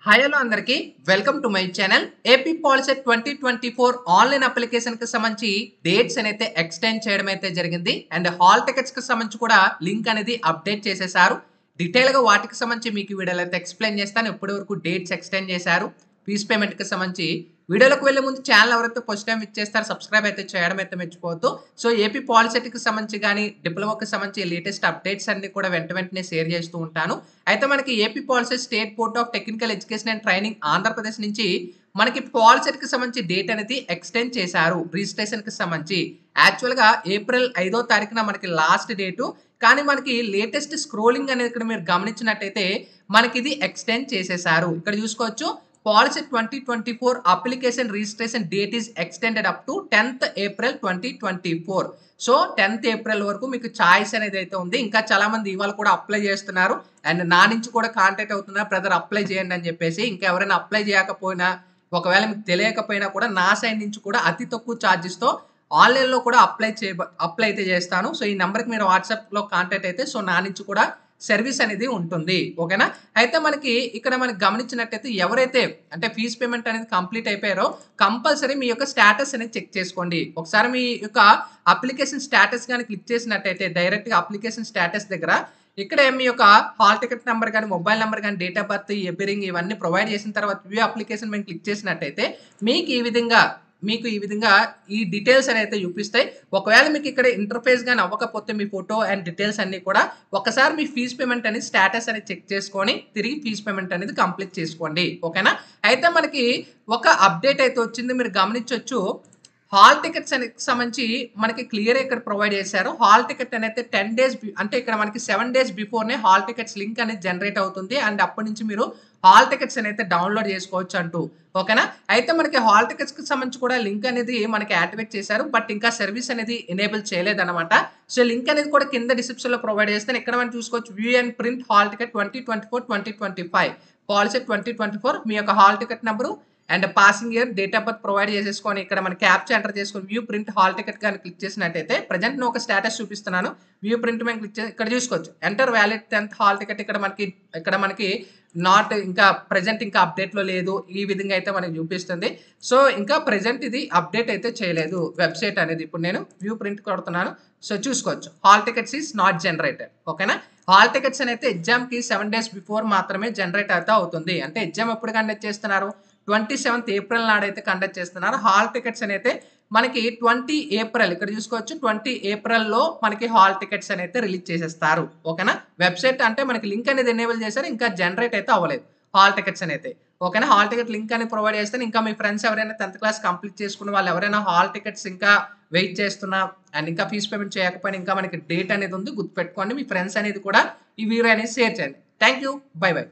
Hi hello అందరికి welcome to my channel AP POLYCET 2024 online application కి సంబంధించి dates అయితే ఎక్స్టెండ్ చేయడం అయితే జరిగింది అండ్ హాల్ టికెట్స్ కి సంబంధించి కూడా లింక్ అనేది అప్డేట్ చేసేసారు. డీటెయిల్ గా వాటికి సంబంధించి మీకు వీడియోలో అయితే ఎక్స్ప్లెయిన్ చేస్తాను. ఇప్పటి వరకు డేట్స్ ఎక్స్టెండ్ చేశారు ఫీజ్ పేమెంట్ కి సంబంధించి. వీడియోలోకి వెళ్ళే ముందు ఛానల్ ఎవరైతే ఫస్ట్ టైం ఇచ్చేస్తారో సబ్స్క్రైబ్ అయితే చేయడం అయితే మర్చిపోవద్దు. సో ఏపీ పాలిసెట్ కి సంబంధించి కానీ డిప్లొమాకి సంబంధించి లేటెస్ట్ అప్డేట్స్ అన్ని కూడా వెంటనే షేర్ చేస్తూ ఉంటాను. అయితే మనకి AP POLYCET state board of technical education and training Andhra Pradesh నుంచి మనకి పాలిసెట్ కి సంబంధించి డేట్ అనేది ఎక్స్టెండ్ చేశారు రిజిస్ట్రేషన్ కి సంబంధించి. యాక్చువల్ గా ఏప్రిల్ 5వ తారీఖున మనకి లాస్ట్ డేటు, కానీ మనకి లేటెస్ట్ స్క్రోలింగ్ అనేది ఇక్కడ మీరు గమనించినట్టయితే మనకి ఇది ఎక్స్టెండ్ చేసేసారు. ఇక్కడ చూసుకోవచ్చు POLYCET 2024 application registration date is extended up to 10th April 2024. So 10th April వరకు మీకు చాయిస్ అనేది అయితే ఉంది. ఇంకా చాలా మంది ఇవాళ కూడా అప్లై చేస్తున్నారు అండ్ నా నుంచి కూడా కాంటాక్ట్ అవుతున్నారు, బ్రదర్ అప్లై చేయండి అని చెప్పేసి. ఇంకా ఎవరైనా అప్లై చేయకపోయినా, ఒకవేళ మీకు తెలియకపోయినా కూడా నా సైడ్ నుంచి కూడా అతి తక్కువ ఛార్జెస్ తో ఆన్లైన్ లో కూడా అప్లై అయితే చేస్తాను. సో ఈ నెంబర్కి మీరు వాట్సాప్ లో కాంటాక్ట్ అయితే సో నా నుంచి కూడా సర్వీస్ అనేది ఉంటుంది. ఓకేనా. అయితే మనకి ఇక్కడ మనకి గమనించినట్టయితే ఎవరైతే అంటే ఫీజ్ పేమెంట్ అనేది కంప్లీట్ అయిపోయారో కంపల్సరీ మీ యొక్క స్టేటస్ అనేది చెక్ చేసుకోండి. ఒకసారి మీ యొక్క అప్లికేషన్ స్టేటస్ కానీ క్లిక్ చేసినట్టయితే డైరెక్ట్ గా అప్లికేషన్ స్టేటస్ దగ్గర ఇక్కడే మీ యొక్క హాల్ టికెట్ నెంబర్ కానీ మొబైల్ నెంబర్ కానీ డేట్ ఆఫ్ బర్త్ ఎపిరింగ్ ఇవన్నీ ప్రొవైడ్ చేసిన తర్వాత వ్యూ అప్లికేషన్ మేము క్లిక్ చేసినట్టయితే మీకు ఈ విధంగా ఈ డీటెయిల్స్ అనేది చూపిస్తాయి. ఒకవేళ మీకు ఇక్కడ ఇంటర్ఫేస్ గానీ అవ్వకపోతే మీ ఫోటో అండ్ డీటెయిల్స్ అన్ని కూడా ఒకసారి మీ ఫీజ్ పేమెంట్ అనేది స్టేటస్ అనేది చెక్ చేసుకొని తిరిగి ఫీజ్ పేమెంట్ అనేది కంప్లీట్ చేసుకోండి. ఓకేనా. అయితే మనకి ఒక అప్డేట్ అయితే వచ్చింది, మీరు గమనించవచ్చు. హాల్ టికెట్స్ అనేది సంబంధించి మనకి క్లియర్ ఇక్కడ ప్రొవైడ్ చేశారు. హాల్ టికెట్ అనేది 10 days అంటే ఇక్కడ మనకి 7 days బిఫోర్నే హాల్ టికెట్స్ లింక్ అనేది జనరేట్ అవుతుంది అండ్ అప్పటి నుంచి మీరు హాల్ టికెట్స్ అనేది డౌన్లోడ్ చేసుకోవచ్చు అంటూ. ఓకేనా. అయితే మనకి హాల్ టికెట్స్ కి సంబంధించి కూడా లింక్ అనేది మనకి యాక్టివేట్ చేశారు, బట్ ఇంకా సర్వీస్ అనేది ఎనేబుల్ చేయలేదన్నమాట. సో లింక్ అనేది కూడా కింద డిస్క్రిప్షన్ లో ప్రొవైడ్ చేస్తాను. ఇక్కడ మనం చూసుకోవచ్చు view and print hall ticket 2024-2025 POLYCET 2024 మీ యొక్క hall ticket number and passing year date of birth provide చేసేసుకొని ఇక్కడ మన క్యాప్చా ఎంటర్ చేసుకొని వ్యూ ప్రింట్ హాల్ టికెట్ కానీ క్లిక్ చేసినట్టయితే ప్రజెంట్ నేను ఒక స్టేటస్ చూపిస్తున్నాను. వ్యూ ప్రింట్ మేము క్లిక్ చేసి ఇక్కడ చూసుకోవచ్చు enter valid 10th hall ticket. ఇక్కడ మనకి నాట్ ఇంకా ప్రెజెంట్ ఇంకా అప్డేట్ లో లేదు, ఈ విధంగా అయితే మనకి చూపిస్తుంది. సో ఇంకా ప్రెజెంట్ ఇది అప్డేట్ అయితే చేయలేదు వెబ్సైట్ అనేది. ఇప్పుడు నేను వ్యూ ప్రింట్ కొడుతున్నాను. సో చూసుకోవచ్చు hall tickets is not generated. ఓకేనా. హాల్ టికెట్స్ అనేది ఎగ్జామ్ కి 7 days బిఫోర్ మాత్రమే జనరేట్ అయితే అవుతుంది. అంటే ఎగ్జామ్ ఎప్పుడు కండక్ట్ చేస్తున్నారు, 27th April నాడైతే కండక్ట్ చేస్తున్నారు. హాల్ టికెట్స్ అయితే మనకి 20 April ఇక్కడ చూసుకోవచ్చు 20 April లో మనకి హాల్ టికెట్స్ అయితే రిలీజ్ చేసేస్తారు. ఓకేనా. వెబ్సైట్ అంటే మనకి లింక్ అనేది ఎనేబుల్ చేశారు, ఇంకా జనరేట్ అయితే అవ్వలేదు హాల్ టికెట్స్ అయితే. ఓకేనా. హాల్ టికెట్ లింక్ అని ప్రొవైడ్ చేస్తే ఇంకా మీ ఫ్రెండ్స్ ఎవరైనా 10th క్లాస్ కంప్లీట్ చేసుకున్న వాళ్ళు ఎవరైనా హాల్ టికెట్స్ ఇంకా వెయిట్ చేస్తున్నా అండ్ ఇంకా ఫీజ్ పేమెంట్ చేయకపోయినా ఇంకా మనకి డేట్ అనేది ఉంది, గుర్తుపెట్టుకోండి. మీ ఫ్రెండ్స్ అనేది కూడా ఈ వీడియో అనేది షేర్ చేయండి. Thank you, by by.